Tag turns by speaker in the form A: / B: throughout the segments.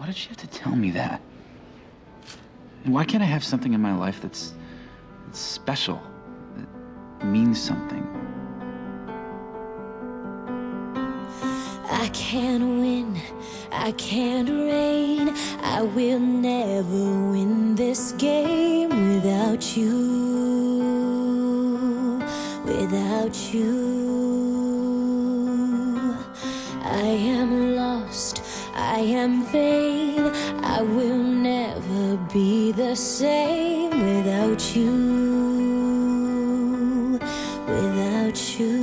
A: Why did she have to tell me that? And why can't I have something in my life that's special, that means something?
B: I can't win, I can't reign, I will never win this game without you, without you. I am lost, I am vain, I will never be the same without you, without you.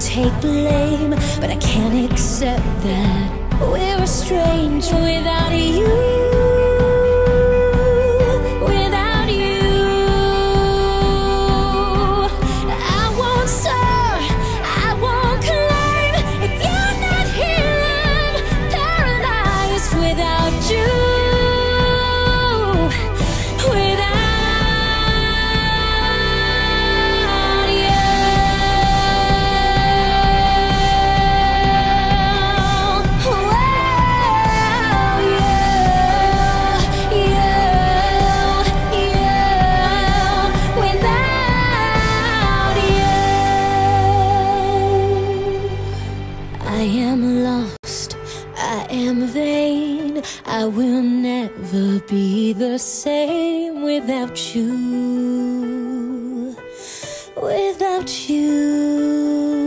B: Take blame, but I can't accept that we're estranged without you. Without you, I won't serve, I won't claim. If you're not here, I'm paralyzed without you. I will never be the same without you, without you.